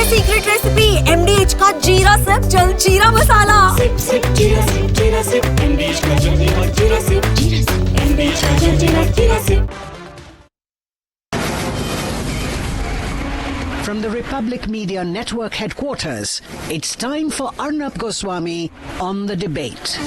Secret recipe MDH का जीरा SIP जल जीरा मसाला। सिप सिप जीरा सिप MDH का जल जीरा सिप MDH का जल जीरा SIP. From the Republic Media Network headquarters, it's time for Arnab Goswami on the debate.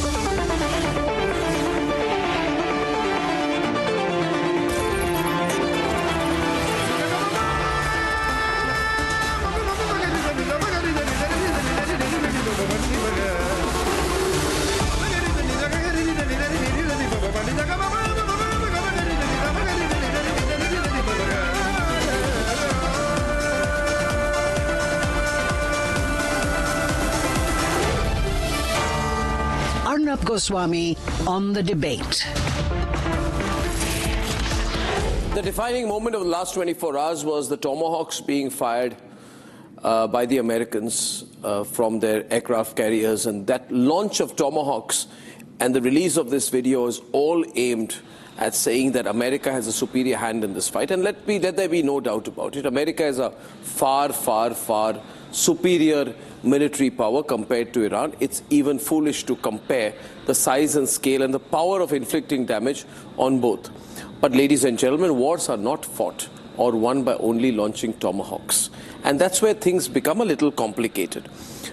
Arnab Goswami on the debate. The defining moment of the last 24 hours was the Tomahawks being fired by the Americans from their aircraft carriers, and that launch of Tomahawks and the release of this video is all aimed at saying that America has a superior hand in this fight. And let there be no doubt about it. America is a far, far, far superior military power compared to Iran. It's even foolish to compare the size and scale and the power of inflicting damage on both. But ladies and gentlemen, wars are not fought or won by only launching Tomahawks. And that's where things become a little complicated.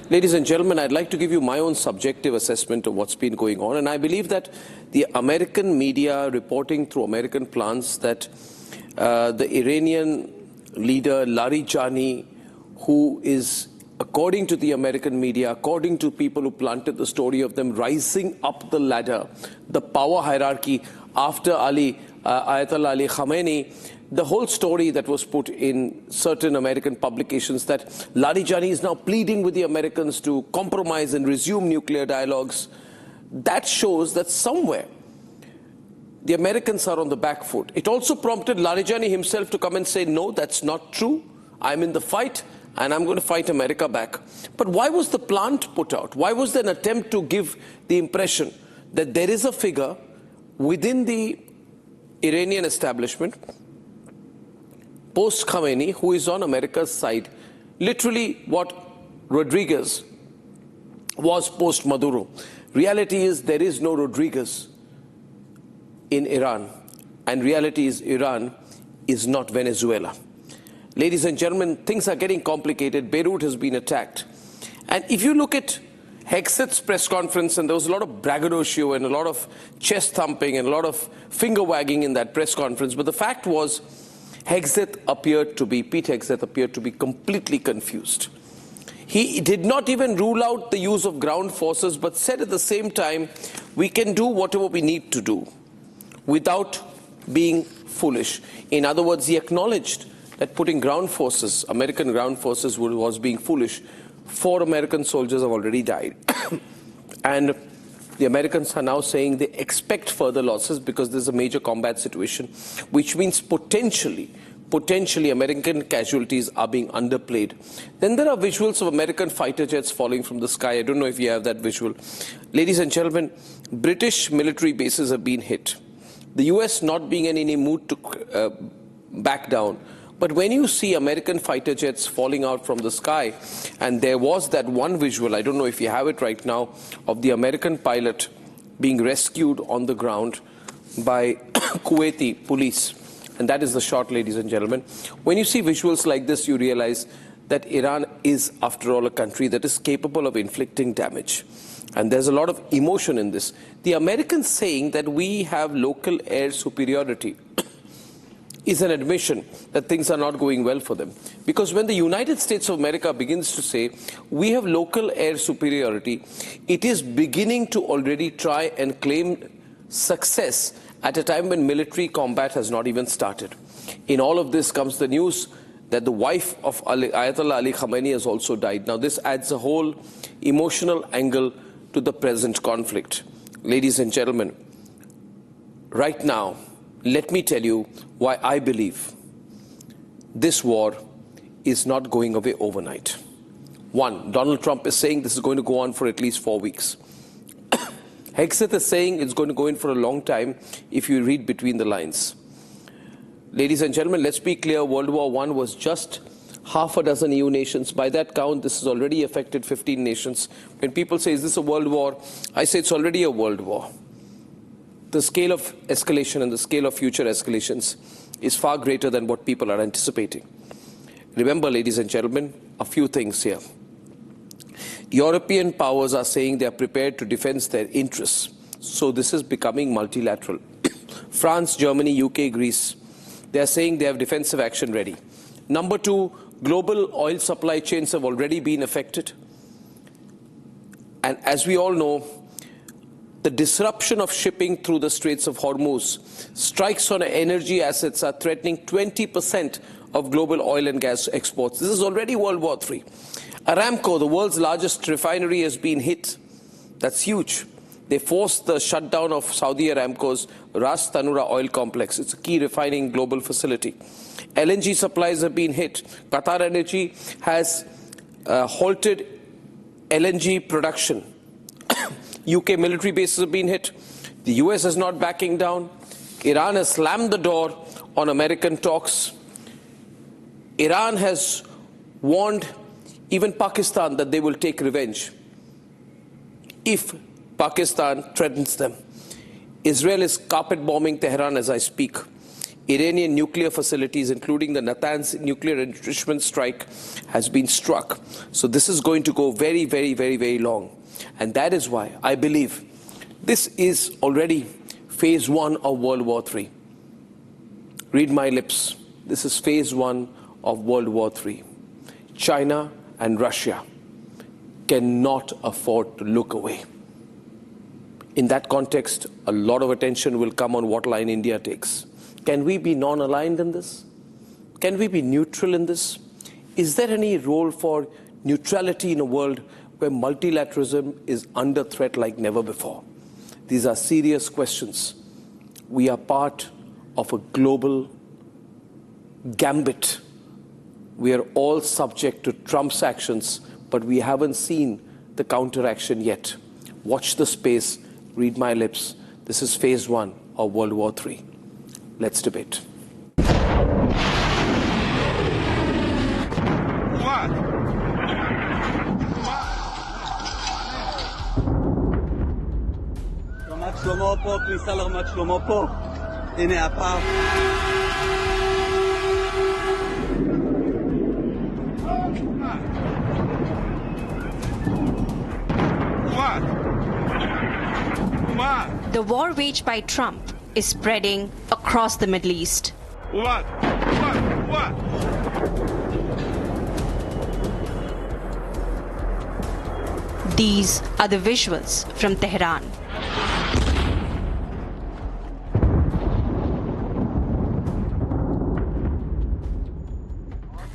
Ladies and gentlemen, I'd like to give you my own subjective assessment of what's been going on. And I believe that the American media reporting through American plants that the Iranian leader Larijani, who is, according to the American media, according to people who planted the story of them rising up the ladder, the power hierarchy after Ayatollah Ali Khamenei, the whole story that was put in certain American publications that Larijani is now pleading with the Americans to compromise and resume nuclear dialogues, that shows that somewhere the Americans are on the back foot. It also prompted Larijani himself to come and say, no, that's not true. I'm in the fight and I'm going to fight America back. But why was the plant put out? Why was there an attempt to give the impression that there is a figure within the Iranian establishment post-Khamenei, who is on America's side, literally what Rodriguez was post-Maduro? Reality is there is no Rodriguez in Iran, and reality is Iran is not Venezuela. Ladies and gentlemen, things are getting complicated. Beirut has been attacked. And if you look at Hegseth's press conference, and there was a lot of braggadocio and a lot of chest thumping and a lot of finger wagging in that press conference, but the fact was Pete Hegseth appeared to be completely confused. He did not even rule out the use of ground forces, but said at the same time, we can do whatever we need to do without being foolish. In other words, he acknowledged that putting ground forces, American ground forces, was being foolish. 4 American soldiers have already died. And the Americans are now saying they expect further losses because there's a major combat situation, which means potentially American casualties are being underplayed. Then there are visuals of American fighter jets falling from the sky. I don't know if you have that visual. Ladies and gentlemen, British military bases have been hit. The US not being in any mood to back down. But when you see American fighter jets falling out from the sky, and there was that one visual, I don't know if you have it right now, of the American pilot being rescued on the ground by Kuwaiti police. And that is the shot, ladies and gentlemen. When you see visuals like this, you realize that Iran is, after all, a country that is capable of inflicting damage. And there's a lot of emotion in this. The Americans saying that we have local air superiority is an admission that things are not going well for them. Because when the United States of America begins to say, we have local air superiority, it is beginning to already try and claim success at a time when military combat has not even started. In all of this comes the news that the wife of Ayatollah Ali Khamenei has also died. Now this adds a whole emotional angle to the present conflict. Ladies and gentlemen, right now, let me tell you why I believe this war is not going away overnight. One, Donald Trump is saying this is going to go on for at least 4 weeks. Hegseth is saying it's going to go in for a long time if you read between the lines. Ladies and gentlemen, let's be clear, World War I was just half a dozen EU nations. By that count, this has already affected 15 nations. When people say, is this a world war? I say it's already a world war. The scale of escalation and the scale of future escalations is far greater than what people are anticipating. Remember, ladies and gentlemen, a few things here. European powers are saying they are prepared to defend their interests. So this is becoming multilateral. France, Germany, UK, Greece, they are saying they have defensive action ready. Number two, global oil supply chains have already been affected. And as we all know, the disruption of shipping through the Straits of Hormuz, strikes on energy assets are threatening 20% of global oil and gas exports. This is already World War III. Aramco, the world's largest refinery, has been hit. That's huge. They forced the shutdown of Saudi Aramco's Ras Tanura oil complex. It's a key refining global facility. LNG supplies have been hit. Qatar Energy has halted LNG production. UK military bases have been hit. The US is not backing down. Iran has slammed the door on American talks. Iran has warned even Pakistan that they will take revenge if Pakistan threatens them. Israel is carpet bombing Tehran as I speak. Iranian nuclear facilities, including the Natanz nuclear enrichment strike, has been struck. So this is going to go very, very, very, very long. And that is why I believe this is already phase one of World War III. Read my lips. This is phase one of World War III. China and Russia cannot afford to look away. In that context, a lot of attention will come on what line India takes. Can we be non-aligned in this? Can we be neutral in this? Is there any role for neutrality in a world where multilateralism is under threat like never before? These are serious questions. We are part of a global gambit. We are all subject to Trump's actions, but we haven't seen the counteraction yet. Watch the space, read my lips. This is phase one of World War III. Let's debate. شما پا کلیسا لغمت شما پا اینه اپا The war waged by Trump is spreading across the Middle East. What? These are the visuals from Tehran.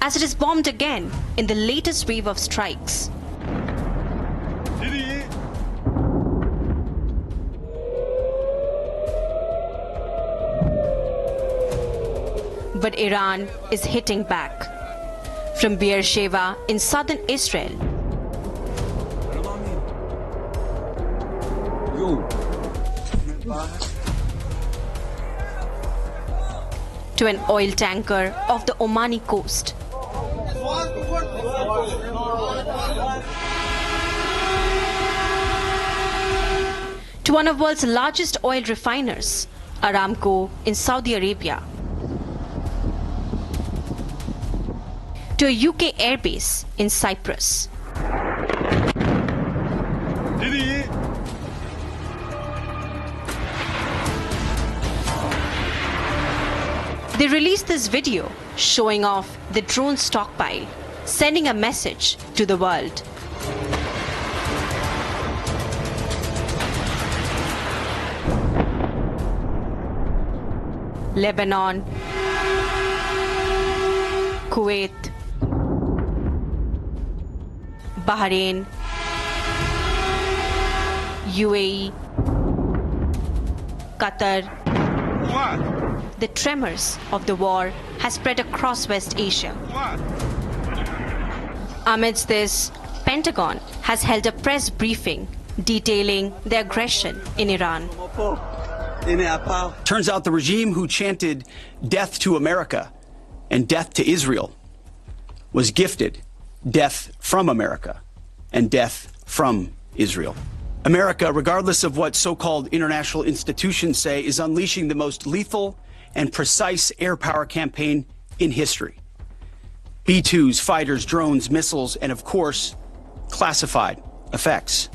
As it is bombed again in the latest wave of strikes. But Iran is hitting back. From Beersheba in southern Israel to an oil tanker off the Omani coast. To one of the world's largest oil refiners, Aramco in Saudi Arabia. To a UK airbase in Cyprus. They released this video showing off the drone stockpile, sending a message to the world. Lebanon, Kuwait, Bahrain, UAE, Qatar. The tremors of the war has spread across West Asia. Amidst this, Pentagon has held a press briefing detailing the aggression in Iran. Turns out the regime who chanted death to America and death to Israel was gifted death from America and death from Israel. America, regardless of what so-called international institutions say, is unleashing the most lethal and precise air power campaign in history. B-2s, fighters, drones, missiles, and of course, classified effects.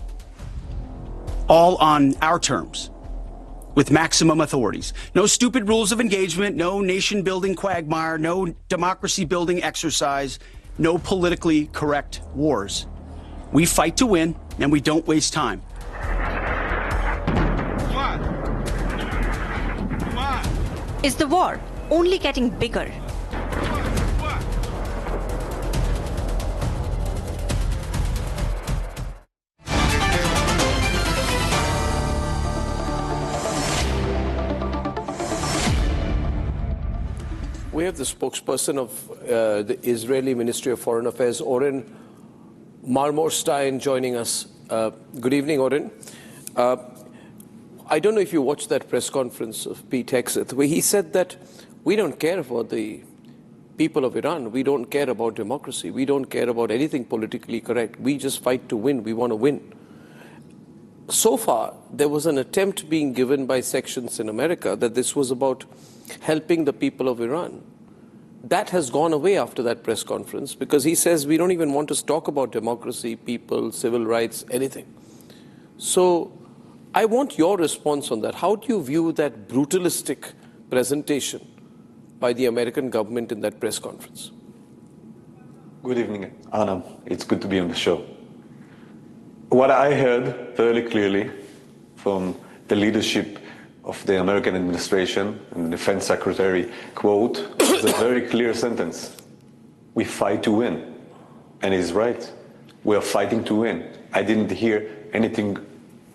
All on our terms, with maximum authorities. No stupid rules of engagement, no nation-building quagmire, no democracy-building exercise, no politically correct wars. We fight to win, and we don't waste time. Is the war only getting bigger? We have the spokesperson of the Israeli Ministry of Foreign Affairs, Oren Marmorstein, joining us. Good evening, Oren. I don't know if you watched that press conference of Pete Hegseth, where he said that we don't care about the people of Iran. We don't care about democracy. We don't care about anything politically correct. We just fight to win. We want to win. So far, there was an attempt being given by sections in America that this was about helping the people of Iran. That has gone away after that press conference because he says we don't even want to talk about democracy, people, civil rights, anything. So I want your response on that. How do you view that brutalistic presentation by the American government in that press conference? Good evening, Arnab. It's good to be on the show. What I heard fairly clearly from the leadership of the American administration and the defense secretary, quote, was a very clear sentence. We fight to win. And he's right. We are fighting to win. I didn't hear anything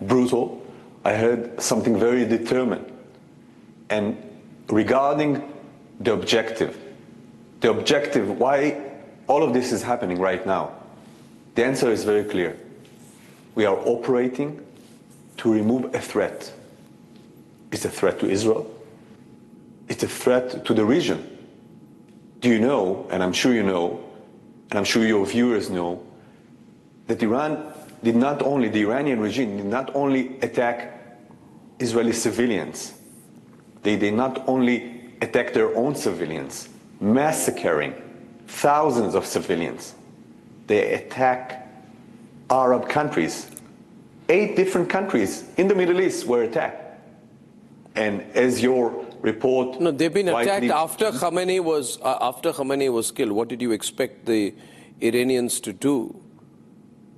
brutal. I heard something very determined. And regarding the objective, why all of this is happening right now, the answer is very clear. We are operating to remove a threat. It's a threat to Israel. It's a threat to the region. Do you know, and I'm sure you know, and I'm sure your viewers know, that the Iranian regime did not only attack Israeli civilians, they did not only attack their own civilians, massacring thousands of civilians. They attack Arab countries. 8 different countries in the Middle East were attacked. And as your report... No, they've been attacked after Khamenei was killed. What did you expect the Iranians to do?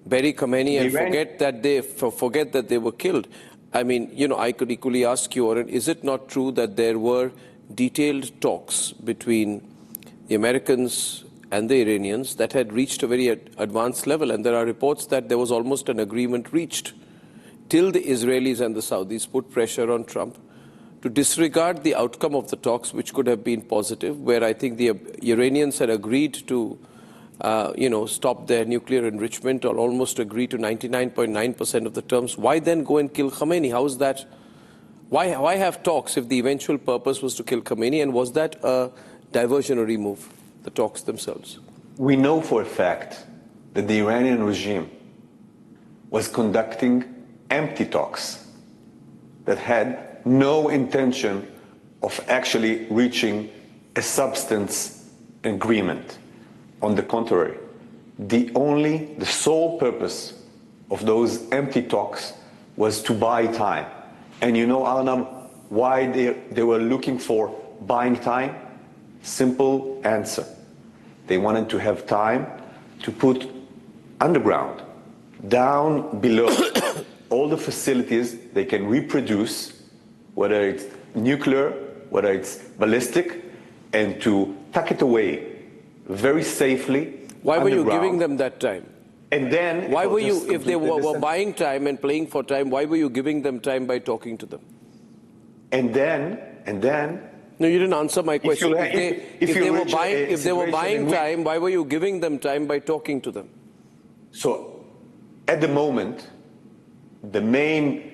Bury Khamenei and forget that they were killed? I mean, you know, I could equally ask you, Oren, is it not true that there were detailed talks between the Americans and the Iranians that had reached a very advanced level? And there are reports that there was almost an agreement reached till the Israelis and the Saudis put pressure on Trump to disregard the outcome of the talks, which could have been positive, where I think the Iranians had agreed to stop their nuclear enrichment or almost agree to 99.9% of the terms. Why then go and kill Khamenei? How is that? Why have talks if the eventual purpose was to kill Khamenei? And was that a diversionary move, the talks themselves? We know for a fact that the Iranian regime was conducting empty talks that had no intention of actually reaching a substance agreement. On the contrary, the sole purpose of those empty talks was to buy time. And you know, Arnab, why they were looking for buying time? Simple answer. They wanted to have time to put underground, down below, all the facilities they can reproduce, whether it's nuclear, whether it's ballistic, and to tuck it away very safely. Why were you giving them that time? And then, why were you, if they were buying time and playing for time, why were you giving them time by talking to them? And then. No, you didn't answer my question. If they were buying time, why were you giving them time by talking to them? So, at the moment, the main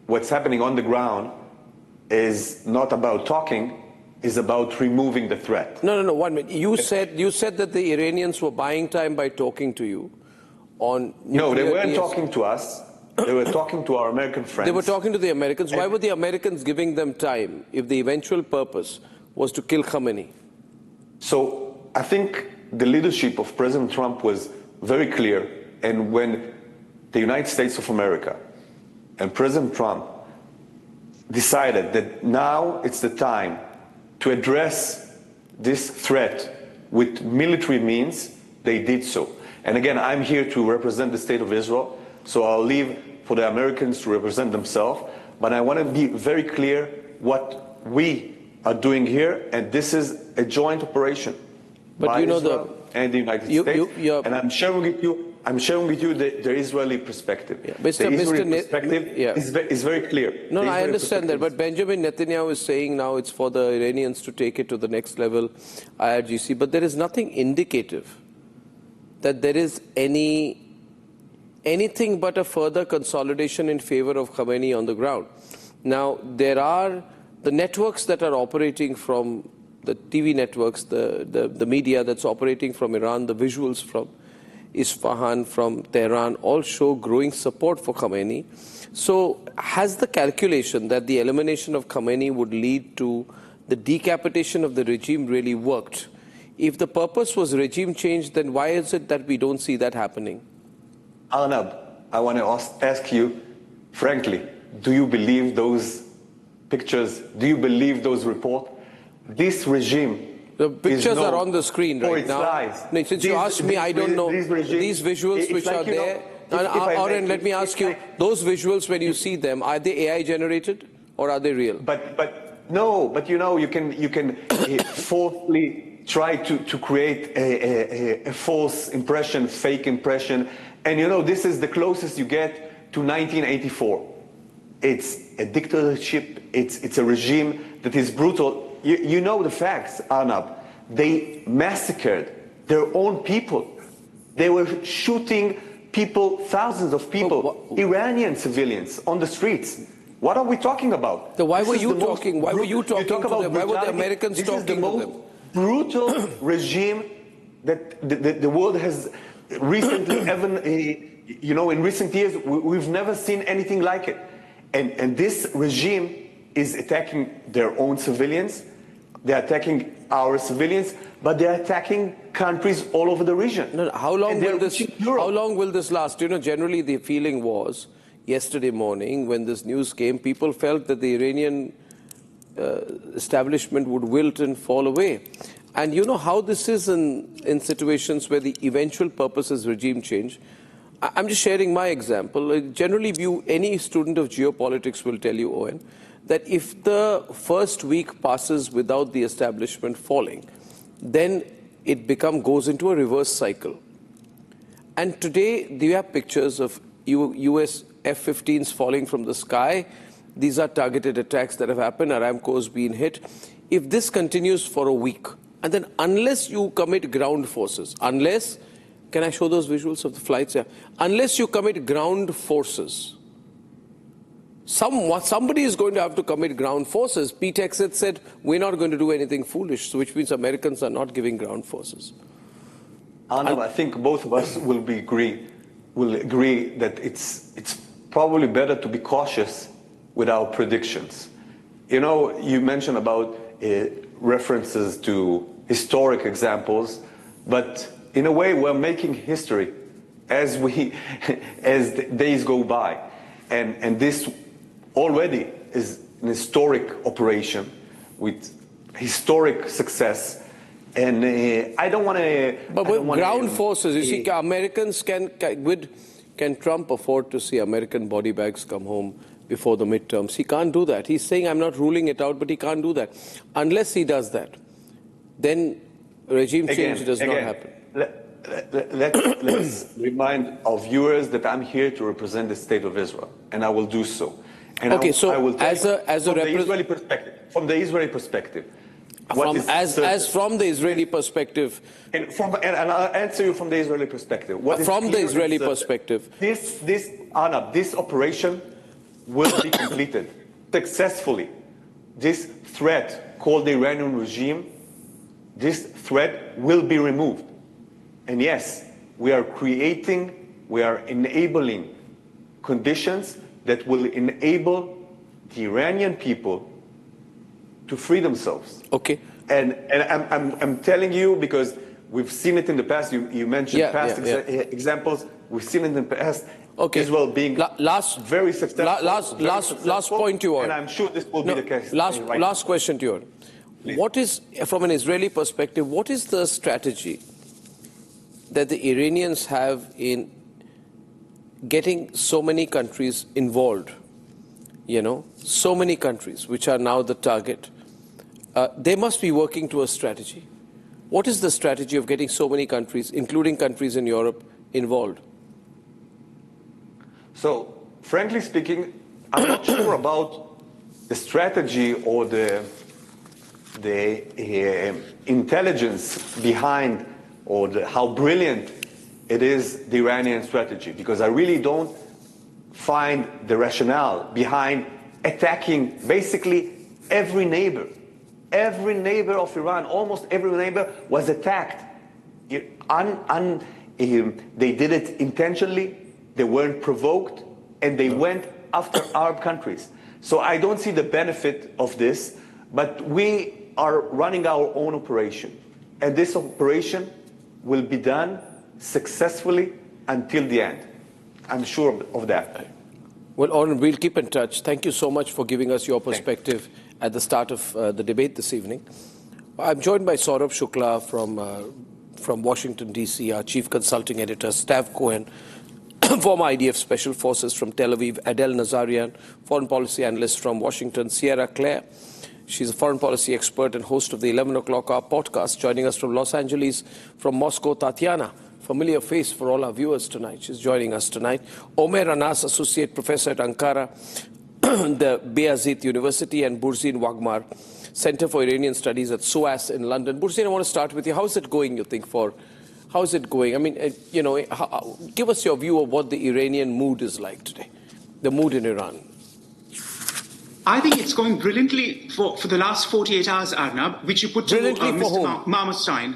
what's happening on the ground is not about talking, is about removing the threat. No, 1 minute. You said that the Iranians were buying time by talking to you on No, they nuclear weren't talking to us. They were talking to our American friends. They were talking to the Americans. Why were the Americans giving them time if the eventual purpose was to kill Khamenei? So I think the leadership of President Trump was very clear. And when the United States of America and President Trump decided that now it's the time to address this threat with military means, they did so. And again, I'm here to represent the state of Israel, so I'll leave for the Americans to represent themselves. But I want to be very clear what we are doing here, and this is a joint operation by Israel and the United States. And I'm sharing with you. The Israeli perspective. Yeah. The Israeli perspective is very clear. No, I understand that. But Benjamin Netanyahu is saying now it's for the Iranians to take it to the next level, IRGC. But there is nothing indicative that there is anything but a further consolidation in favor of Khamenei on the ground. Now, there are the networks that are operating from the TV networks, the media that's operating from Iran, the visuals from Isfahan, from Tehran, all show growing support for Khamenei. So has the calculation that the elimination of Khamenei would lead to the decapitation of the regime really worked? If the purpose was regime change, then why is it that we don't see that happening? Arnab, I want to ask you, frankly, do you believe those pictures? Do you believe those reports? This regime... The pictures are on the screen right now. No, since you asked me, I don't know. These visuals which are there... Oren, let me ask you, those visuals, when you see them, are they AI generated or are they real? But you know, you can falsely try to create a false impression, fake impression. And you know, this is the closest you get to 1984. It's a dictatorship, it's a regime that is brutal. You know the facts, Arnab. They massacred their own people. They were shooting people, thousands of people, Iranian civilians on the streets. What are we talking about? So why were you talking? Why were you talking to them? Why were the Americans talking to them? This is the most brutal regime that the world has recently, you know, in recent years, we've never seen anything like it. And this regime is attacking their own civilians. They're attacking our civilians, but they're attacking countries all over the region. No, how long will this last? You know, generally the feeling was yesterday morning when this news came, people felt that the Iranian establishment would wilt and fall away. And you know how this is in situations where the eventual purpose is regime change. I'm just sharing my example. Generally, any student of geopolitics will tell you, Owen, that if the first week passes without the establishment falling, then it goes into a reverse cycle. And today, you have pictures of US F-15s falling from the sky. These are targeted attacks that have happened. Aramco's been hit. If this continues for a week, and then unless you commit ground forces, can I show those visuals of the flights? Yeah. Unless you commit ground forces, somebody is going to have to commit ground forces. Pete Hegseth said, we're not going to do anything foolish, which means Americans are not giving ground forces. Arnab, I think both of us will agree that it's probably better to be cautious with our predictions. You know, you mentioned about references to historic examples, but in a way we're making history as the days go by. And this already is an historic operation with historic success. And I don't want to... But with ground forces, you see, Americans can Trump afford to see American body bags come home before the midterms? He can't do that. He's saying, I'm not ruling it out, but he can't do that. Unless he does that, then regime change does not happen. Let's remind our viewers that I'm here to represent the state of Israel, and I will do so. And okay, so I will from the Israeli perspective, from the Israeli perspective, from the Israeli perspective, and I'll answer you from the Israeli perspective. From the Israeli perspective, this operation will be completed successfully. This threat called the Iranian regime, this threat will be removed. And yes, we are enabling conditions that will enable the Iranian people to free themselves. Okay. And I'm telling you because we've seen it in the past. You mentioned examples. We've seen it in the past. Okay. Israel being very successful. Last point to you. And I'm sure this will be the case. Last question to you. What is, from an Israeli perspective, what is the strategy that the Iranians have in getting so many countries involved? You know, so many countries which are now the target. They must be working to a strategy. What is the strategy of getting so many countries, including countries in Europe, involved? So, frankly speaking, I'm not sure about the strategy or the intelligence behind or how brilliant it is, the Iranian strategy, because I really don't find the rationale behind attacking basically every neighbor. Every neighbor of Iran, almost every neighbor was attacked. They did it intentionally, they weren't provoked, and they went after Arab countries. So I don't see the benefit of this, but we are running our own operation. And this operation will be done successfully until the end. I'm sure of that. Well, Arnab, we'll keep in touch. Thank you so much for giving us your perspective at the start of the debate this evening. I'm joined by Saurabh Shukla from Washington, D.C., our chief consulting editor, Stav Cohen, former IDF Special Forces from Tel Aviv, Adel Nazarian, foreign policy analyst from Washington, Sierra Claire. She's a foreign policy expert and host of the 11 o'clock hour podcast. Joining us from Los Angeles, from Moscow, Tatiana, familiar face for all our viewers tonight. She's joining us tonight. Omer Anas, associate professor at Ankara, the Bayazit University, and Burzin Wagmar, Center for Iranian Studies at SOAS in London. Burzin, I want to start with you. How's it going, you think, how's it going? I mean, give us your view of what the Iranian mood is like today, the mood in Iran. I think it's going brilliantly for the last 48 hours, Arnab, which you put to Mr. Marmorstein.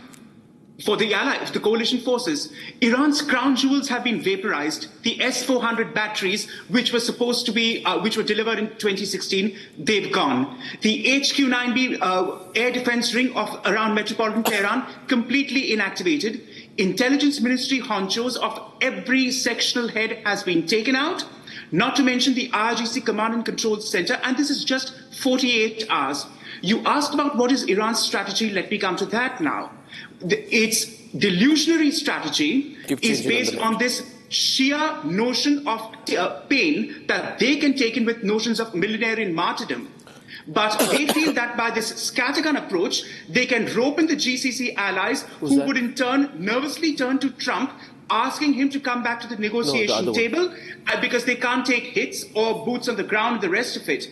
For the the coalition forces, Iran's crown jewels have been vaporized. The S-400 batteries, which were supposed to be, which were delivered in 2016, they've gone. The HQ-9B air defense ring around metropolitan Tehran, completely inactivated. Intelligence ministry honchos of every sectional head has been taken out. Not to mention the IRGC Command and Control Center, and this is just 48 hours. You asked about what is Iran's strategy. Let me come to that now. Its delusionary strategy is based on this sheer notion of pain that they can take in with notions of millenarian martyrdom. But they feel that by this scattergun approach, they can rope in the GCC allies who would in turn nervously turn to Trump, asking him to come back to the negotiation table because they can't take hits or boots on the ground and the rest of it.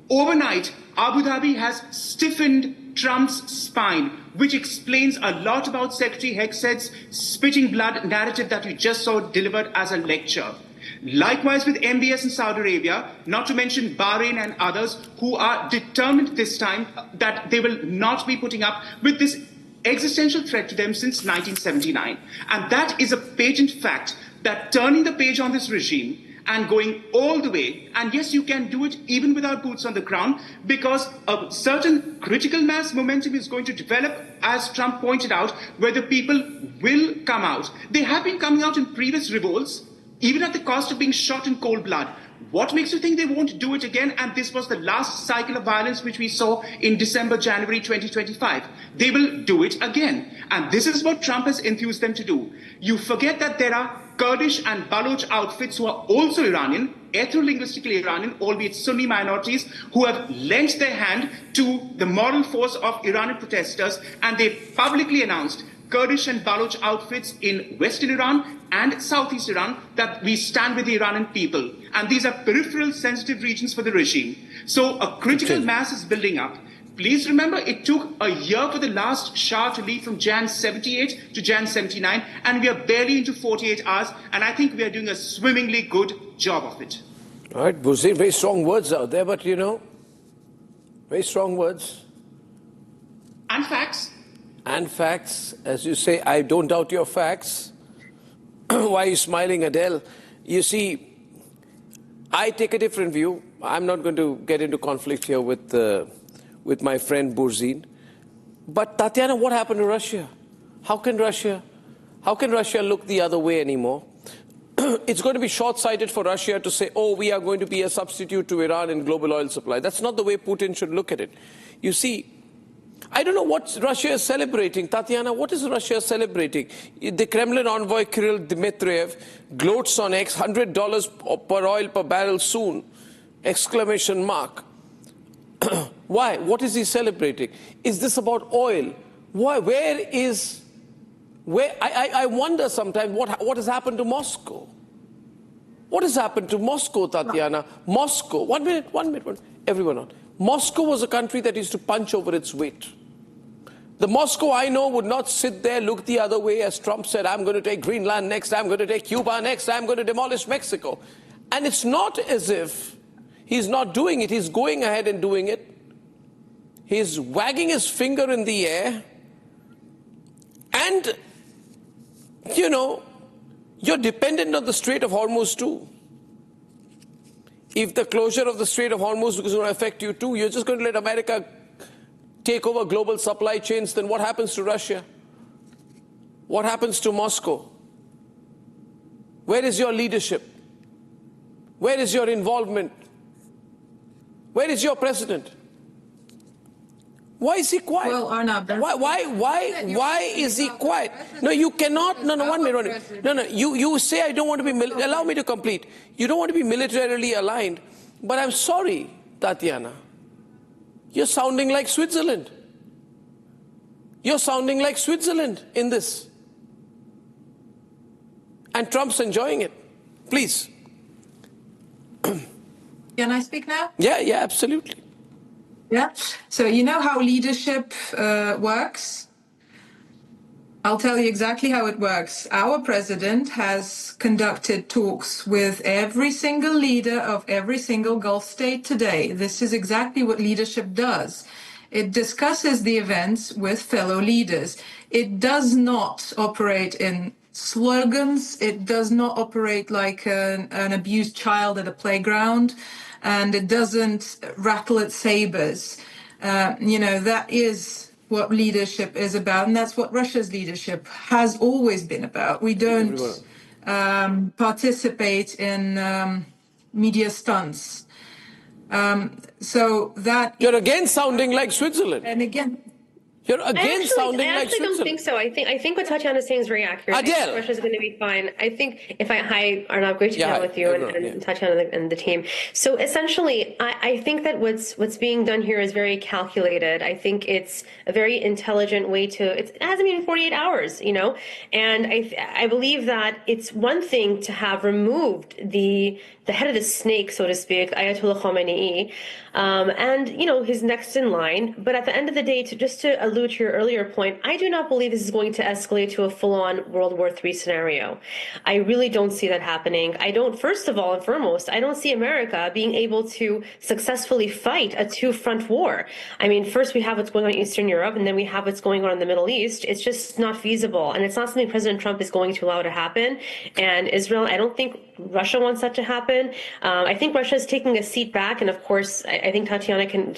Overnight, Abu Dhabi has stiffened Trump's spine, which explains a lot about Secretary Hexed's spitting blood narrative that you just saw delivered as a lecture. Likewise with MBS in Saudi Arabia, not to mention Bahrain and others who are determined this time that they will not be putting up with this existential threat to them since 1979. And that is a patent fact that turning the page on this regime and going all the way, and yes, you can do it even without boots on the ground, because a certain critical mass momentum is going to develop, as Trump pointed out, where the people will come out. They have been coming out in previous revolts, even at the cost of being shot in cold blood. What makes you think they won't do it again? And this was the last cycle of violence which we saw in December, January 2025. They will do it again. And this is what Trump has enthused them to do. You forget that there are Kurdish and Baloch outfits who are also Iranian, ethno-linguistically Iranian, albeit Sunni minorities, who have lent their hand to the moral force of Iranian protesters, and they publicly announced Kurdish and Baloch outfits in Western Iran and Southeast Iran that we stand with the Iranian people. And these are peripheral sensitive regions for the regime. So a critical mass is building up. Please remember, it took a year for the last Shah to leave from Jan 78 to Jan 79, and we are barely into 48 hours, and I think we are doing a swimmingly good job of it. All right, Burzin, very strong words out there, but very strong words. And facts. And facts, as you say, I don't doubt your facts. Why are you smiling, Adele? You see, I take a different view. I'm not going to get into conflict here with my friend Burzin. But Tatiana, what happened to Russia? How can Russia look the other way anymore? It's going to be short-sighted for Russia to say, oh, we are going to be a substitute to Iran in global oil supply. That's not the way Putin should look at it. You see, I don't know what Russia is celebrating. Tatiana, what is Russia celebrating? The Kremlin envoy Kirill Dmitriev gloats on X, $100 per oil per barrel soon, exclamation mark. Why? What is he celebrating? Is this about oil? Why? I wonder sometimes what has happened to Moscow. What has happened to Moscow, Tatiana? Moscow, one minute, everyone on. Moscow was a country that used to punch over its weight. The Moscow I know would not sit there, look the other way, as Trump said, I'm going to take Greenland next, I'm going to take Cuba next, I'm going to demolish Mexico. And it's not as if he's not doing it, he's going ahead and doing it. He's wagging his finger in the air. And, you know, you're dependent on the Strait of Hormuz too. If the closure of the Strait of Hormuz is going to affect you too, you're just going to let America take over global supply chains, then what happens to Russia? What happens to Moscow? Where is your leadership? Where is your involvement? Where is your president? Why is he quiet? Well, Arnab, why is he quiet? No, you cannot. No, one minute. No. You say I don't want to be. Allow me to complete. You don't want to be militarily aligned, but I'm sorry, Tatiana. You're sounding like Switzerland. You're sounding like Switzerland in this, and Trump's enjoying it. Please. Can I speak now? Yeah, absolutely. Yeah. So you know how leadership works? I'll tell you exactly how it works. Our president has conducted talks with every single leader of every single Gulf state today. This is exactly what leadership does. It discusses the events with fellow leaders. It does not operate in slogans. It does not operate like an abused child at a playground. And it doesn't rattle its sabers. That is what leadership is about, and that's what Russia's leadership has always been about. We don't participate in media stunts. So that you're again sounding like Switzerland. And again. You're again sounding like Switzerland. I actually don't think so. I think what Tatiana is saying is very accurate. Adele. Russia's going to be fine. I think hi, Arnab, great to chat with you and Tatiana and the team. So essentially, I think that what's being done here is very calculated. I think it's a very intelligent way it hasn't been 48 hours, and I believe that it's one thing to have removed the head of the snake, so to speak, Ayatollah Khamenei, and his next in line. But at the end of the day, to allude to your earlier point, I do not believe this is going to escalate to a full-on World War III scenario. I really don't see that happening. First of all and foremost, I don't see America being able to successfully fight a two-front war. I mean, first we have what's going on in Eastern Europe, and then we have what's going on in the Middle East. It's just not feasible, and it's not something President Trump is going to allow to happen. And Israel, I don't think Russia wants that to happen. I think Russia is taking a seat back, and of course, I think Tatiana can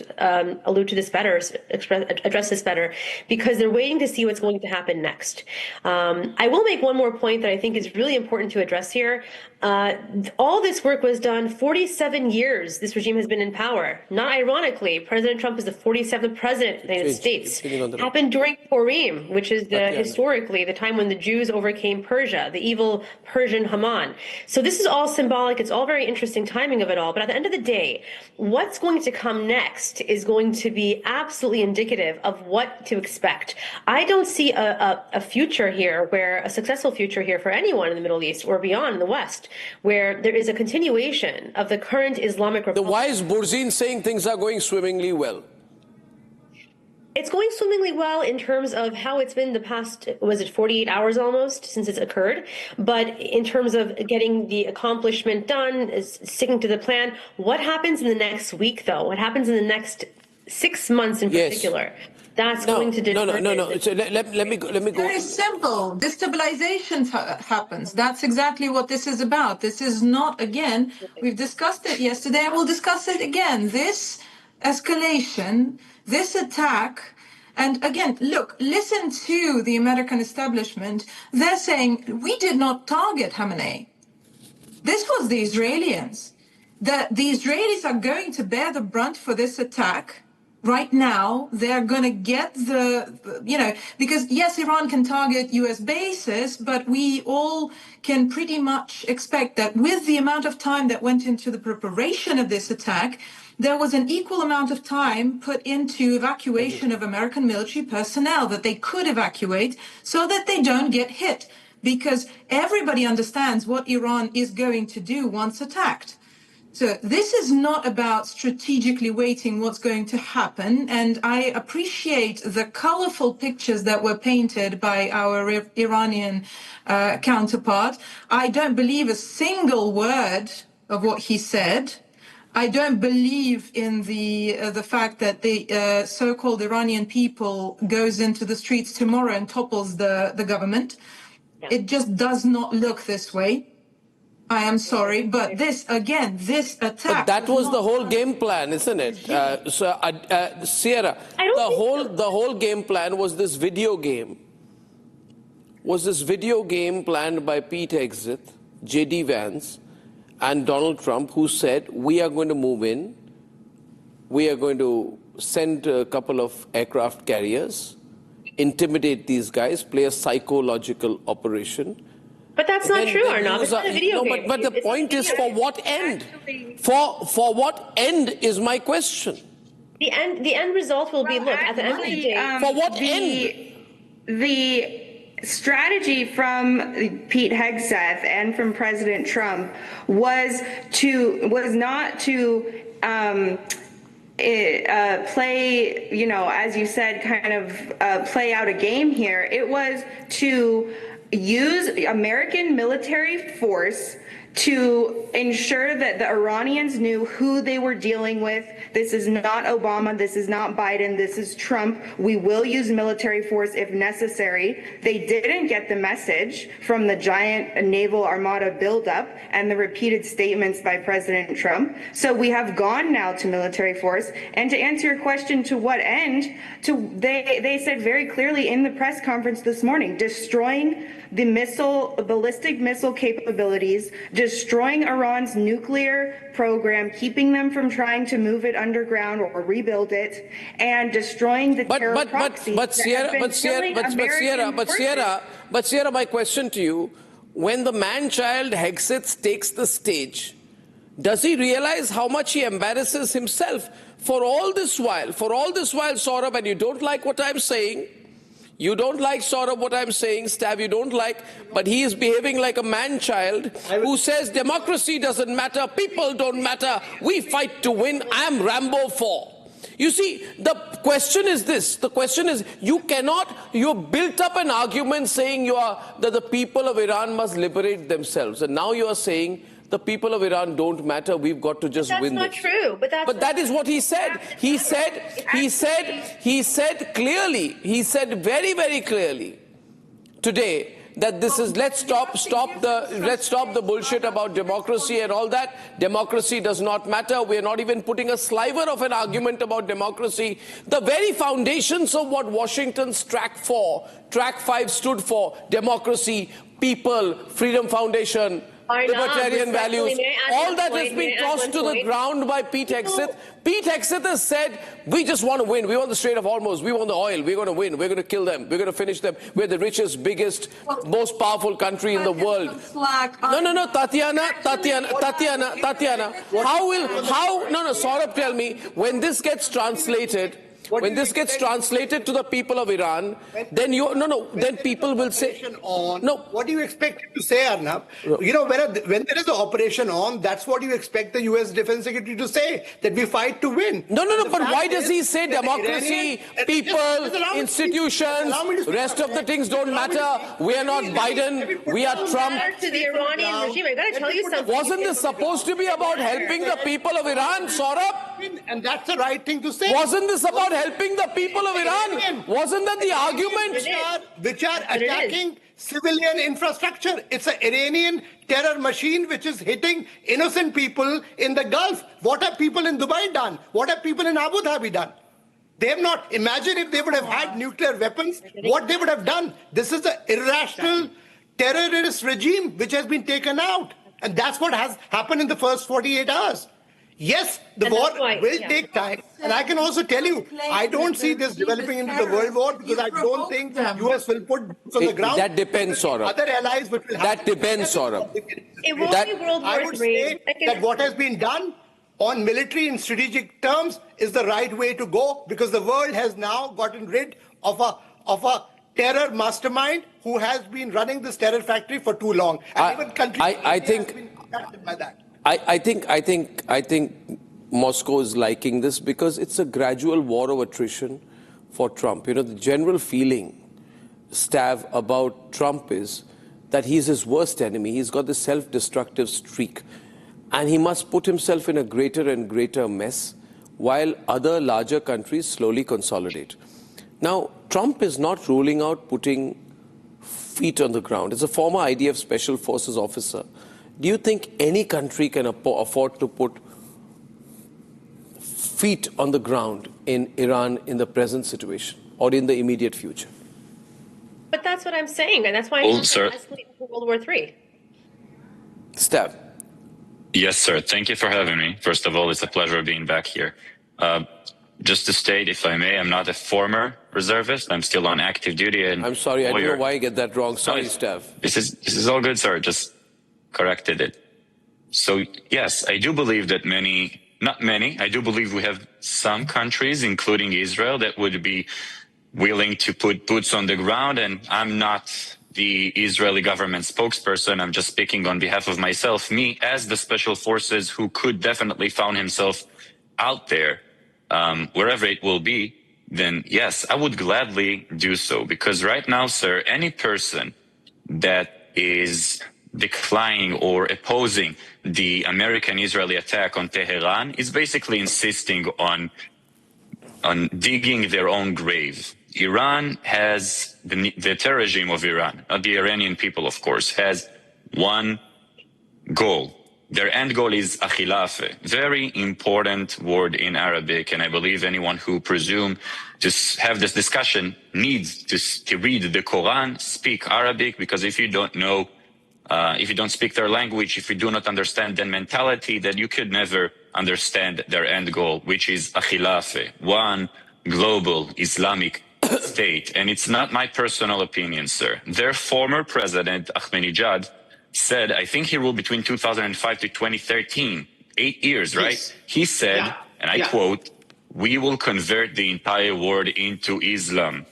allude to this better, address this better, because they're waiting to see what's going to happen next. I will make one more point that I think is really important to address here. All this work was done 47 years this regime has been in power. Not ironically, President Trump is the 47th president of the United States. It happened during Purim, which is historically the time when the Jews overcame Persia, the evil Persian Haman. So this is all symbolic. It's all very interesting timing of it all. But at the end of the day, what's going to come next is going to be absolutely indicative of what to expect. I don't see a future here a successful future here for anyone in the Middle East or beyond in the West, where there is a continuation of the current Islamic Republic. Why is Burzin saying things are going swimmingly well? It's going swimmingly well in terms of how it's been the past, 48 hours almost since it's occurred. But in terms of getting the accomplishment done, sticking to the plan, what happens in the next week, though? What happens in the next 6 months in particular? that's going to determine... No. So let me go. Very simple. Destabilization happens. That's exactly what this is about. This is not, again, we've discussed it yesterday and we'll discuss it again. This escalation, this attack, and again, look, listen to the American establishment. They're saying, we did not target Khamenei. This was the Israelis. The Israelis are going to bear the brunt for this attack. Right now, they're going to get because yes, Iran can target US bases, but we all can pretty much expect that with the amount of time that went into the preparation of this attack, there was an equal amount of time put into evacuation of American military personnel that they could evacuate so that they don't get hit, because everybody understands what Iran is going to do once attacked. So this is not about strategically waiting what's going to happen, and I appreciate the colorful pictures that were painted by our Iranian counterpart. I don't believe a single word of what he said. I don't believe in the fact that the so-called Iranian people goes into the streets tomorrow and topples the government. Yeah. It just does not look this way. I am sorry, but this attack... But that was the whole game plan, isn't it? Sierra, the whole game plan was this video game. Was this video game planned by Pete Hegseth, J.D. Vance, and Donald Trump, who said, we are going to move in, we are going to send a couple of aircraft carriers, intimidate these guys, play a psychological operation. But that's not true, Arnab. It's not a video game. But the point is, for what end? For what end is my question. The end result will be, look, at the end of the day... for what end? The strategy from Pete Hegseth and from President Trump was not to play, as you said, kind of play out a game here. It was to use American military force to ensure that the Iranians knew who they were dealing with. This is not Obama. This is not Biden. This is Trump. We will use military force if necessary. They didn't get the message from the giant naval armada buildup and the repeated statements by President Trump. So we have gone now to military force. And to answer your question, to what end? They said very clearly in the press conference this morning, destroying the ballistic missile capabilities, destroying Iran's nuclear program, keeping them from trying to move it underground or rebuild it, and destroying the terror proxies. But Sierra, my question to you: when the man-child Hegseth takes the stage, does he realize how much he embarrasses himself? For all this while, Saurabh, and you don't like what I'm saying. You don't like sort of what I'm saying, Stav, you don't like, but he is behaving like a man-child who says democracy doesn't matter, people don't matter, we fight to win, I'm Rambo 4. You see, the question is this, the question is, you built up an argument saying that the people of Iran must liberate themselves, and now you are saying the people of Iran don't matter, we've got to just win this. That's not true. But that is what he said. He said clearly, he said very, very clearly today that this is, let's stop the bullshit about democracy and all that. Democracy does not matter. We're not even putting a sliver of an argument about democracy. The very foundations of what Washington's Track 5 stood for, democracy, people, Freedom Foundation, libertarian values, all that has been tossed to the ground by Pete Hegseth. Pete Hegseth has said, we just want to win. We want the Strait of Hormuz. We want the oil. We're going to win. We're going to kill them. We're going to finish them. We're the richest, biggest, most powerful country in the world. No, Tatiana. Saurabh, tell me, when this gets translated, to the people of Iran, then then people will say, What do you expect him to say, Arnab? When there is an operation on, that's what you expect the U.S. Defense Secretary to say, that we fight to win. But why does he say democracy, people, institutions, rest of the things don't matter? We are not Biden, we are Trump. To the Iranian regime, I got to tell you something. Wasn't this supposed to be about helping the people of Iran, Saurabh? And that's the right thing to say. Wasn't this about helping the people of Iran. Wasn't that the argument? Which are attacking civilian infrastructure. It's an Iranian terror machine which is hitting innocent people in the Gulf. What have people in Dubai done? What have people in Abu Dhabi done? They have not. Imagine if they would have had nuclear weapons, what they would have done. This is the irrational terrorist regime which has been taken out. And that's what has happened in the first 48 hours. Yes, the war will take time. And I can also tell you, I don't see this developing into the world war because I don't think US will put boots on the ground. That depends, Saurabh. Other allies which will have. That depends, Saurabh. It won't be World War I would say that what has been done on military and strategic terms is the right way to go because the world has now gotten rid of a terror mastermind who has been running this terror factory for too long. And even countries I think have been impacted by that. I think Moscow is liking this because it's a gradual war of attrition for Trump. You know, the general feeling, Stav, about Trump is that he's his worst enemy. He's got this self-destructive streak. And he must put himself in a greater and greater mess while other larger countries slowly consolidate. Now, Trump is not ruling out putting feet on the ground. As a former IDF Special Forces officer, do you think any country can afford to put feet on the ground in Iran in the present situation or in the immediate future? But that's what I'm saying, and that's why I'm escalating to World War III. Stav. Yes, sir. Thank you for having me. First of all, it's a pleasure being back here. Just to state, if I may, I'm not a former reservist. I'm still on active duty. And I'm sorry, I don't know why I get that wrong. Sorry, Stav. This is all good, sir. Just corrected it. So, yes, I do believe that not many, I do believe we have some countries, including Israel, that would be willing to put boots on the ground. And I'm not the Israeli government spokesperson. I'm just speaking on behalf of myself, me as the special forces who could definitely found himself out there, wherever it will be, then yes, I would gladly do so. Because right now, sir, any person that is declining or opposing the American-Israeli attack on Tehran is basically insisting on digging their own grave. Iran has, the terror regime of Iran, the Iranian people, of course, has one goal. Their end goal is akhilafe, very important word in Arabic, and I believe anyone who presume to have this discussion needs to read the Quran, speak Arabic, because if you don't know, if you don't speak their language, if you do not understand their mentality, then you could never understand their end goal, which is akhilafe, one global Islamic state. And it's not my personal opinion, sir. Their former president, Ahmadinejad, said, I think he ruled between 2005 to 2013, 8 years, right? Yes. He said, and I quote, "We will convert the entire world into Islam."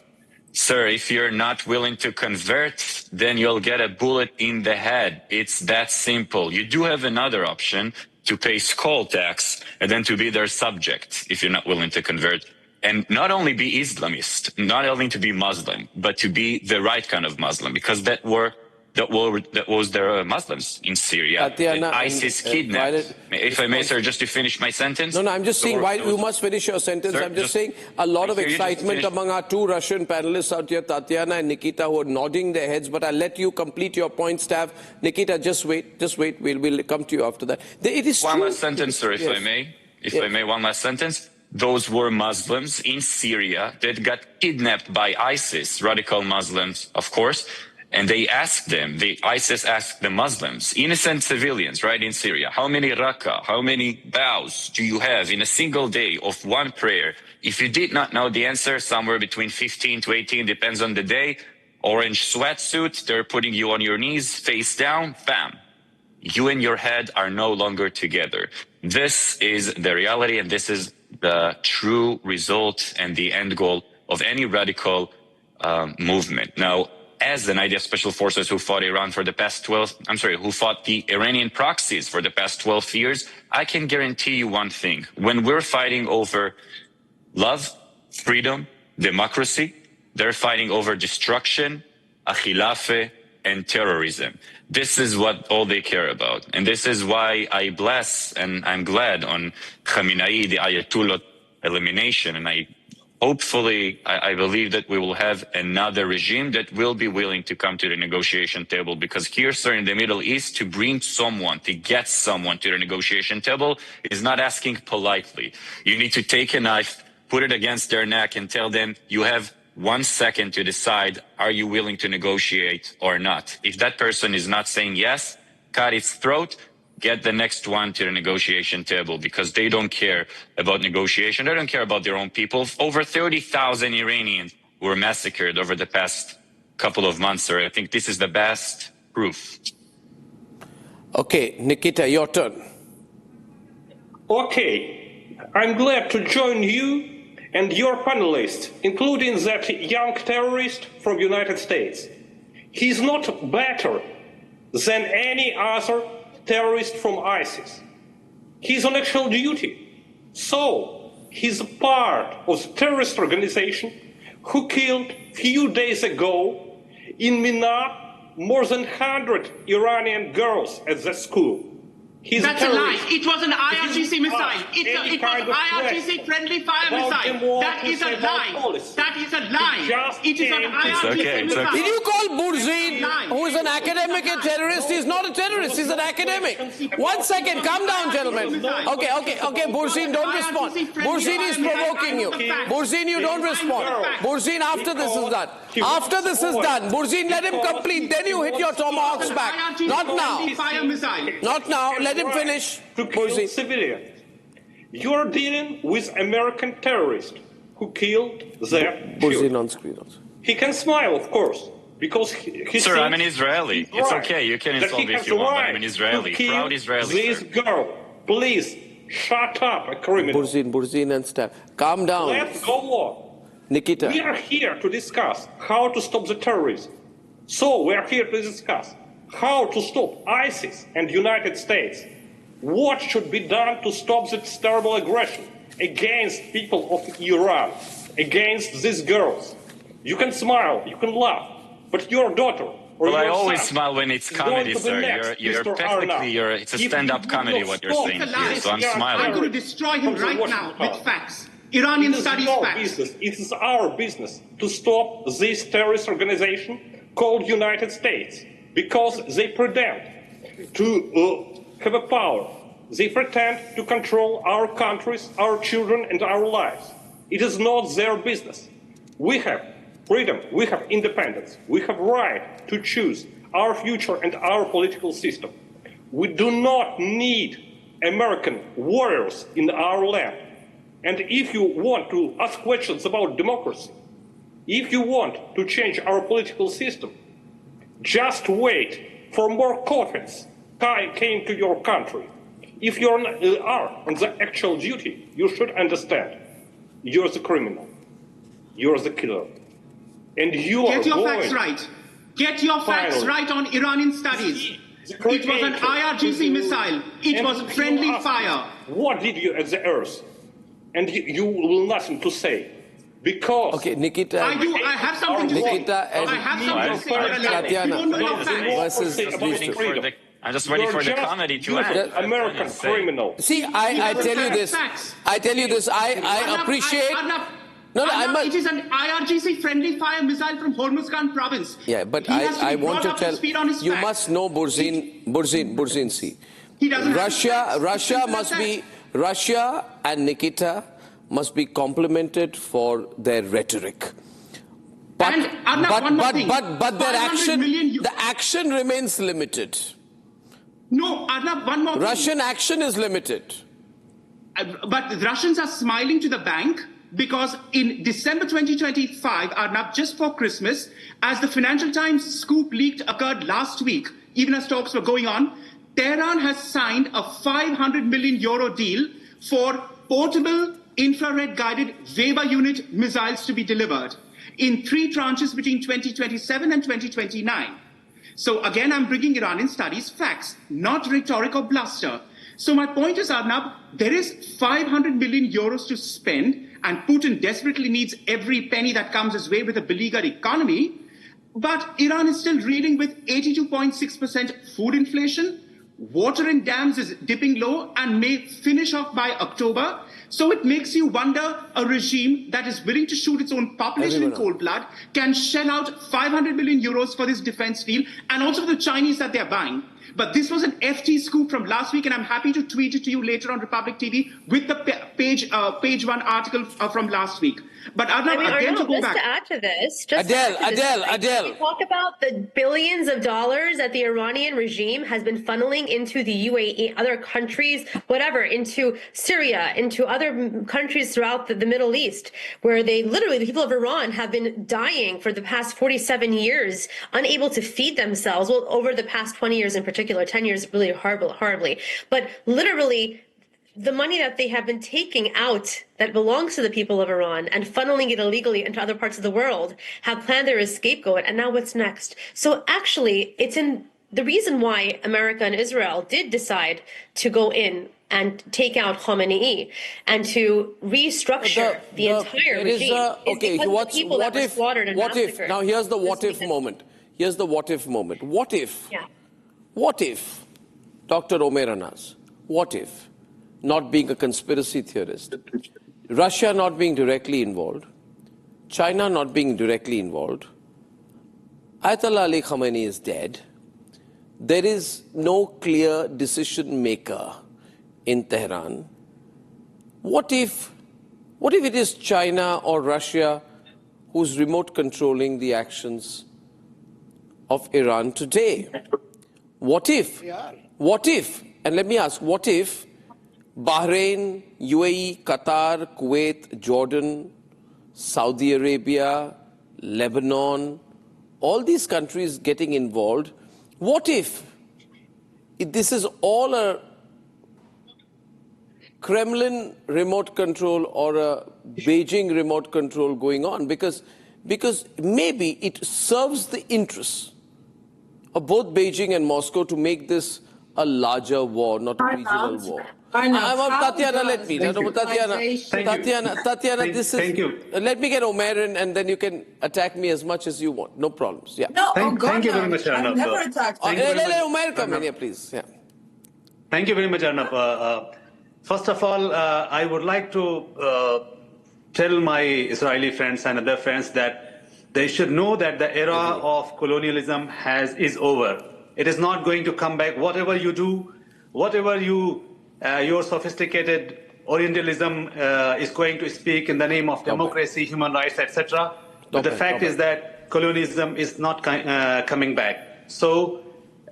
Sir, if you're not willing to convert, then you'll get a bullet in the head. It's that simple. You do have another option, to pay skull tax and then to be their subject if you're not willing to convert. And not only be Islamist, not only to be Muslim, but to be the right kind of Muslim, because that was their Muslims in Syria. Tatiana, ISIS kidnapped. If I may, sir, just to finish my sentence. No, I'm just saying, why you must finish your sentence. Sir, I'm just saying a lot of excitement among our two Russian panelists out here, Tatiana and Nikita, who are nodding their heads, but I'll let you complete your point, Stav. Nikita, just wait. We'll come to you after that. It is one last sentence, sir, if I may. If I may, one last sentence. Those were Muslims in Syria that got kidnapped by ISIS, radical Muslims, of course. And they asked them, ISIS asked the Muslims, innocent civilians, right, in Syria, how many rak'ah, how many bows do you have in a single day of one prayer? If you did not know the answer, somewhere between 15 to 18, depends on the day, orange sweatsuit, they're putting you on your knees, face down, bam. You and your head are no longer together. This is the reality, and this is the true result and the end goal of any radical movement. Now, as an IDF Special Forces who fought Iran for the past who fought the Iranian proxies for the past 12 years, I can guarantee you one thing. When we're fighting over love, freedom, democracy, they're fighting over destruction, akhilafe, and terrorism. This is what all they care about. And this is why I bless and I'm glad on Khamenei, the Ayatollah elimination, and I hopefully, I believe that we will have another regime that will be willing to come to the negotiation table, because here, sir, in the Middle East, to bring someone, to get someone to the negotiation table is not asking politely. You need to take a knife, put it against their neck and tell them you have 1 second to decide, are you willing to negotiate or not? If that person is not saying yes, cut its throat, get the next one to the negotiation table, because they don't care about negotiation. They don't care about their own people. Over 30,000 Iranians were massacred over the past couple of months, sir. I think this is the best proof. Okay, Nikita, your turn. Okay, I'm glad to join you and your panelists, including that young terrorist from the United States. He's not better than any other terrorist from ISIS. He's on actual duty. So he's a part of the terrorist organization who killed a few days ago in Mina more than 100 Iranian girls at the school. That's a lie. It was an IRGC missile. It was IRGC friendly fire missile. That is a lie. That is a lie. It is an IRGC missile. Did you call Burzin, who is an academic, a terrorist? He's not a terrorist. He's an academic. 1 second. Calm down, gentlemen. Okay. Burzin, don't respond. Burzin is provoking you. Burzin, you don't respond. Burzin, after this is done. After this is done, Burzin, let him complete. Then you hit your tomahawks back. Not now. Not now. Let him finish. To kill civilians. You are dealing with American terrorists who killed their children. On screen also. He can smile, of course, because he Sir, I'm an Israeli. It's okay. You can insult me if you want, but I'm an Israeli. Proud Israeli. This girl, please shut up, a criminal. Burzin and Stab. Calm down. Let's go on. Nikita. We are here to discuss how to stop the terrorism. So we are here to discuss how to stop ISIS and United States. What should be done to stop this terrible aggression against people of Iran, against these girls? You can smile, you can laugh, but your daughter or well, your I always son smile when it's comedy, sir. It's a stand-up comedy what you're saying here, so I'm smiling. I'm going to destroy him right now with facts. Iranian studies facts. It is our business to stop this terrorist organization called United States, because they pretend to have a power. They pretend to control our countries, our children, and our lives. It is not their business. We have freedom, we have independence, we have right to choose our future and our political system. We do not need American warriors in our land. And if you want to ask questions about democracy, if you want to change our political system, just wait for more coffins came to your country. If you are on the actual duty, you should understand you're the criminal, you're the killer, and you Get your facts right. Get your facts right on Iranian studies. It was an IRGC missile. It was friendly fire. What did you at the earth? And you will nothing to say. Because Nikita, I have something to say. I have something to say. Tatiana versus these two. I'm just waiting for the comedy to end. American criminal. See, I tell you this. I appreciate. It is an IRGC friendly fire missile from Hormuzgan province. Yeah, but I want to tell you must know Burzin. See, Russia and Nikita must be complimented for their rhetoric. But their action, the action remains limited. No, Arnab, one more Russian action is limited. But the Russians are smiling to the bank because in December 2025, Arnab, just for Christmas, as the Financial Times scoop leaked occurred last week, even as talks were going on, Tehran has signed a 500 million euro deal for portable infrared-guided Weber unit missiles to be delivered in 3 tranches between 2027 and 2029. So again, I'm bringing Iranian studies facts, not rhetoric or bluster. So my point is, Arnab, there is 500 million euros to spend, and Putin desperately needs every penny that comes his way with a beleaguered economy. But Iran is still reeling with 82.6% food inflation, Water in dams is dipping low and may finish off by October. So it makes you wonder a regime that is willing to shoot its own population in cold blood can shell out 500 million euros for this defense deal and also for the Chinese that they're buying. But this was an FT scoop from last week, and I'm happy to tweet it to you later on Republic TV with the page one article from last week. But Arnab, again, to go back. To add to this, Adele. We talk about the billions of dollars that the Iranian regime has been funneling into the UAE, other countries, whatever, into Syria, into other countries throughout the Middle East, where the people of Iran have been dying for the past 47 years, unable to feed themselves. Well, over the past 20 years in particular, 10 years really horribly. But literally, the money that they have been taking out that belongs to the people of Iran and funneling it illegally into other parts of the world have planned their scapegoat. And now what's next? So actually, it's in the reason why America and Israel did decide to go in and take out Khamenei and to restructure the entire regime. What if? Now here's the what if moment. Here's the what if moment. What if? What if, Dr. Omer Anas, what if, not being a conspiracy theorist, Russia not being directly involved, China not being directly involved, Ayatollah Ali Khamenei is dead, there is no clear decision maker in Tehran. What if it is China or Russia who's remote controlling the actions of Iran today? What if, and let me ask, what if Bahrain, UAE, Qatar, Kuwait, Jordan, Saudi Arabia, Lebanon, all these countries getting involved, what if this is all a Kremlin remote control or a Beijing remote control going on? Because maybe it serves the interests of both Beijing and Moscow to make this a larger war, not a regional war. Tatiana, let me. Tatiana, this is. Thank you. Let me get Omer in, and then you can attack me as much as you want. No problems. Yeah. No, thank you very much, Arnab. Never attacked. Let Omer come in here, please. Yeah. Thank you very much, Arnab. First of all, I would like to tell my Israeli friends and other friends that they should know that the era of colonialism is over. It is not going to come back. Whatever you do, whatever your sophisticated Orientalism is going to speak in the name of democracy, human rights, etc. But the fact is that colonialism is not coming back. So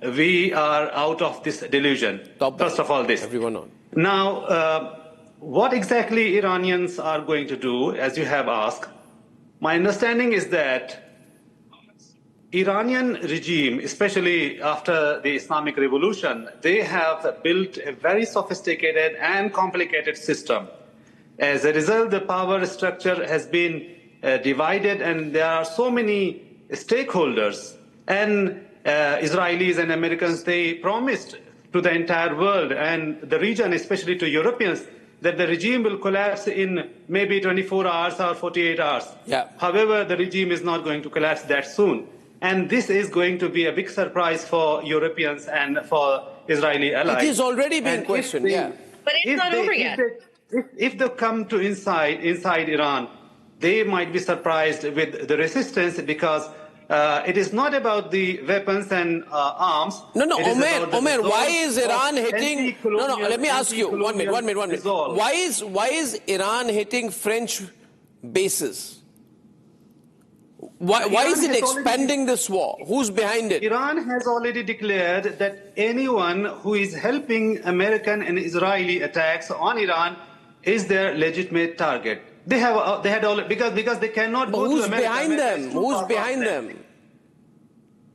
we are out of this delusion. First of all, this. Everyone on. Now, what exactly Iranians are going to do, as you have asked, my understanding is that Iranian regime, especially after the Islamic Revolution, they have built a very sophisticated and complicated system. As a result, the power structure has been divided, and there are so many stakeholders. And Israelis and Americans, they promised to the entire world and the region, especially to Europeans, that the regime will collapse in maybe 24 hours or 48 hours. Yeah. However, the regime is not going to collapse that soon. And this is going to be a big surprise for Europeans and for Israeli allies. It is already being questioned, yeah. But it's not over yet. If they come to inside Iran, they might be surprised with the resistance, because it is not about the weapons and arms. No, Omer, why is Iran hitting? No, let me ask you. One minute. Why is Iran hitting French bases? Why is it expanding this war? Who's behind it? Iran has already declared that anyone who is helping American and Israeli attacks on Iran is their legitimate target. They had already, because they cannot go to America. Who's behind them?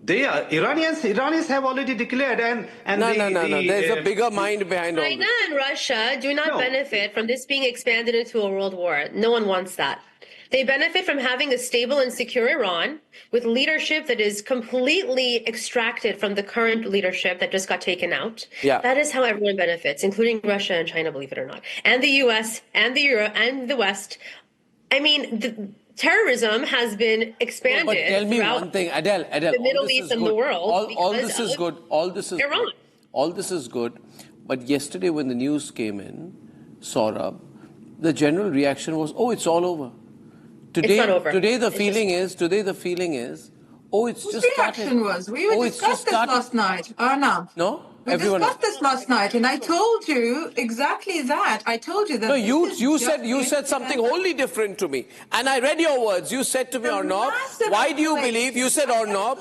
They are Iranians have already declared, and no. There's a bigger mind behind all this. China and Russia do not benefit from this being expanded into a world war. No one wants that. They benefit from having a stable and secure Iran with leadership that is completely extracted from the current leadership that just got taken out. Yeah. That is how everyone benefits, including Russia and China, believe it or not, and the U.S. and the Euro and the West. I mean, terrorism has been expanded. But tell me one thing, Adele, the Middle East and the world. All this is good. All this is Iran. Good. All this is good. But yesterday when the news came in, Saurabh, the general reaction was, oh, it's all over. Today, it's not over. Today the feeling is, oh, it's Whose just reaction started. was? We discussed this last night, Arnab. No? We discussed this last night, and I told you exactly that. I told you that. No, you said something wholly different to me, and I read your words. You said to me, Arnab, why do you believe? You said, Arnab,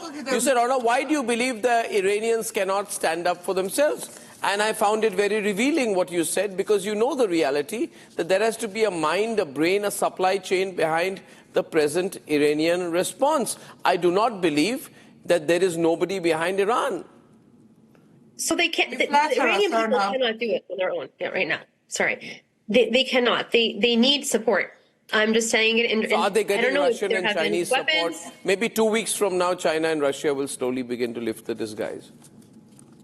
why do you believe the Iranians cannot stand up for themselves? And I found it very revealing what you said, because you know the reality that there has to be a mind, a brain, a supply chain behind the present Iranian response. I do not believe that there is nobody behind Iran. So they can't. The Iranian people cannot do it on their own. Yeah, right now. Sorry, they cannot. They need support. I'm just saying it. So are they getting Russian and Chinese support? Maybe 2 weeks from now, China and Russia will slowly begin to lift the disguise.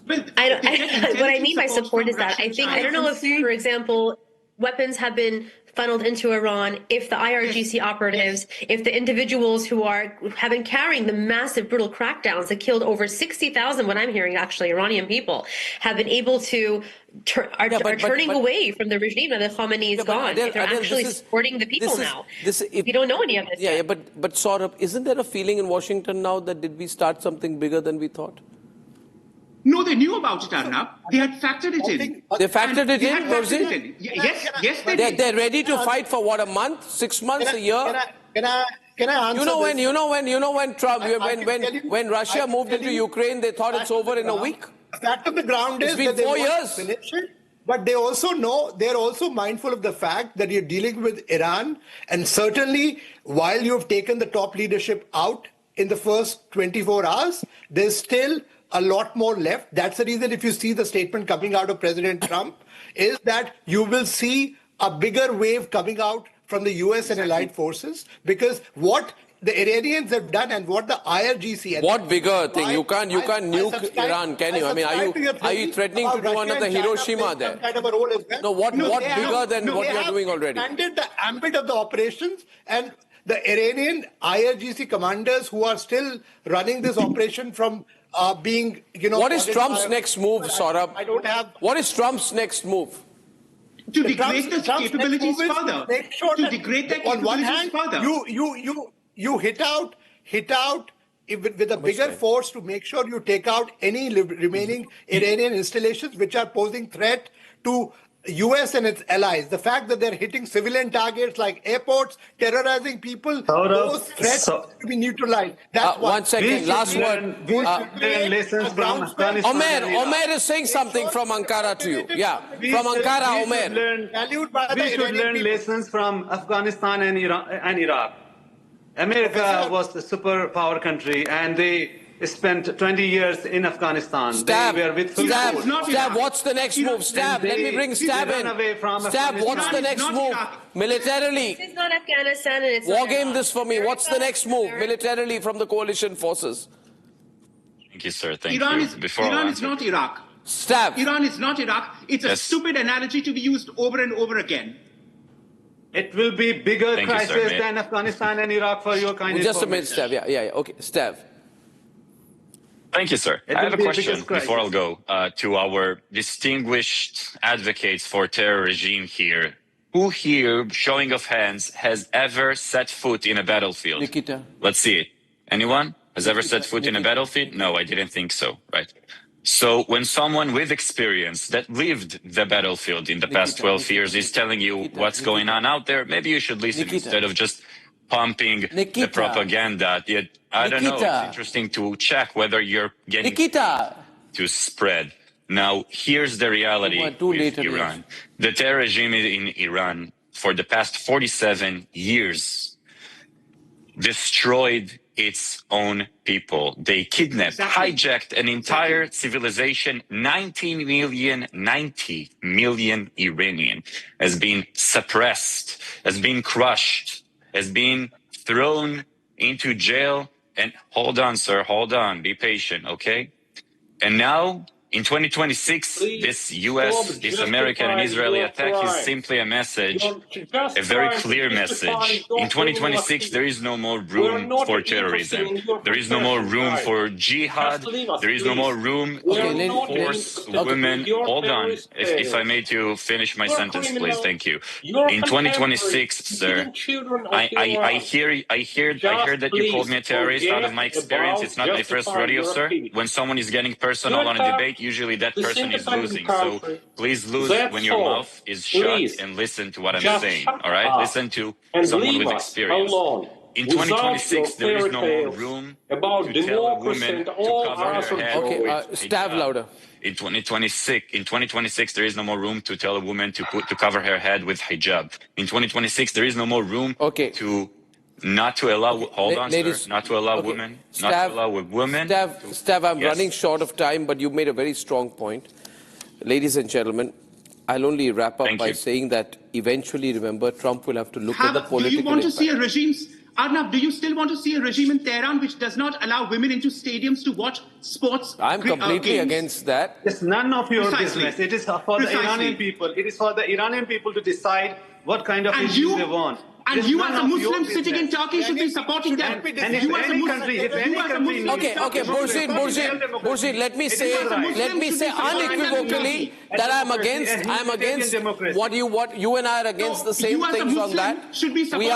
What I mean by support is that I don't know if, for example, weapons have been funneled into Iran, if the IRGC operatives, if the individuals who have been carrying the massive brutal crackdowns that killed over 60,000, what I'm hearing actually, Iranian people, have been able to are turning away from the regime now that Khamenei is gone. They're actually supporting the people now. We don't know any of this yet. But Saurabh, isn't there a feeling in Washington now that did we start something bigger than we thought? No, they knew about it, Arnab. They had factored it in. They factored it in, Rosie? Yes, they did. They're ready to fight for what, a month, 6 months, a year? Can I answer when Russia moved into Ukraine, they thought it's over in a week. The fact of the ground is that they want to finish it, but they also know, they're also mindful of the fact that you're dealing with Iran, and certainly while you've taken the top leadership out in the first 24 hours, there's still a lot more left. That's the reason if you see the statement coming out of President Trump, is that you will see a bigger wave coming out from the US and allied forces, because what the Iranians have done and what the IRGC... What bigger thing? You can't nuke Iran, can you? I mean, are you threatening to do another Hiroshima there? Kind of a role as well. No, what bigger than what you're doing already? They have expanded the ambit of the operations, and the Iranian IRGC commanders who are still running this operation from being, What is Trump's next move, Saurabh? I don't have... What is Trump's next move? To degrade the capabilities further. Make sure to degrade the capabilities on one hand, further. You hit out with a bigger force to make sure you take out any remaining Iranian installations which are posing threat to US and its allies. The fact that they're hitting civilian targets like airports, terrorizing people, those threats to be neutralized. That's why. 1 second, last word. Omer is saying something from Ankara to you. Yeah, from Ankara, Omer. We should learn lessons from Afghanistan and Iraq. America was a superpower country, and they spent 20 years in Afghanistan. Stab, they were with what's the next move? Stab, let me bring Stab in. Stab, what's the next move? Militarily. This is not Afghanistan, and it's war game this for me. What's the next move militarily from the coalition forces? Thank you, sir. Thank Iran you. Iran is not Iraq. Stab. Iran is not Iraq. It's a stupid analogy to be used over and over again. It will be bigger crisis than Afghanistan and Iraq for your kind of Just a minute, Stav. Yeah. Okay, Stav. Thank you, sir. I have a question before I'll go to our distinguished advocates for terror regime here. Who here, showing of hands, has ever set foot in a battlefield? Nikita. Let's see it. Anyone has ever set foot in a battlefield? No, I didn't think so, right? So when someone with experience that lived the battlefield in the past 12 years is telling you what's going on out there, maybe you should listen instead of just pumping the propaganda. Yet, I don't know, it's interesting to check whether you're getting to spread. Now, here's the reality with Iran. The terror regime in Iran for the past 47 years destroyed its own people. They kidnapped, hijacked an entire civilization. 90 million Iranian has been suppressed, has been crushed, has been thrown into jail. And hold on, sir, hold on, be patient, okay? And now In 2026, this U.S., this American and Israeli attack is simply a message, a very clear message. In 2026, there is no more room for terrorism. There is no more room for jihad. There is no more room to force women. Hold on, if I may to finish my sentence, please. Thank you. In 2026, sir, I hear that you called me a terrorist. Out of my experience, it's not my first rodeo, sir. When someone is getting personal on a debate, usually that person is losing. So please lose when your mouth is shut and listen to what I'm saying. All right? Listen to someone with experience. In 2026, there is no more room to tell a woman to cover her head. Okay, stab louder. In 2026, there is no more room to tell a woman to cover her head with hijab. In 2026, there is no more room to not to allow. Hold on, ladies, sir. Not to allow women. Stav, not to allow women. Stav, I'm running short of time, but you made a very strong point. Ladies and gentlemen, I'll only wrap up by saying that eventually, remember, Trump will have to look at the political Do you want to impact. see a regime, Arnab, do you still want to see a regime in Tehran which does not allow women into stadiums to watch sports? I'm completely against that. It's none of your business. It is for the Iranian people. It is for the Iranian people to decide what kind of issues they want. And you as a Muslim sitting in Turkey should be supporting them. And you as a Muslim, Okay, Bursi, let me say unequivocally that I'm against what you and I are against the same things on that. We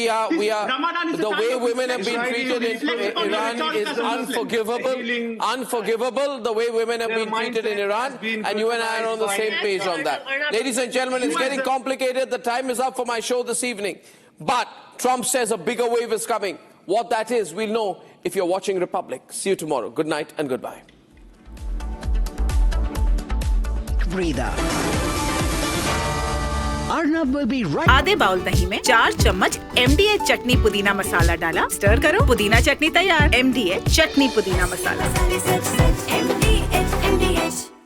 are the way women have been treated in Iran is unforgivable. The way women have been treated in Iran, and you and I are on the same page on that. Ladies and gentlemen, it's getting complicated. The time is up for my show this evening. But Trump says a bigger wave is coming. What that is, we'll know if you're watching Republic. See you tomorrow. Good night and goodbye. Breather. Arnab will be right. आधे bowl दही में 4 चम्मच MDH चटनी पुदीना मसाला डाला, stir करो, पुदीना चटनी तैयार। MDH चटनी पुदीना मसाला।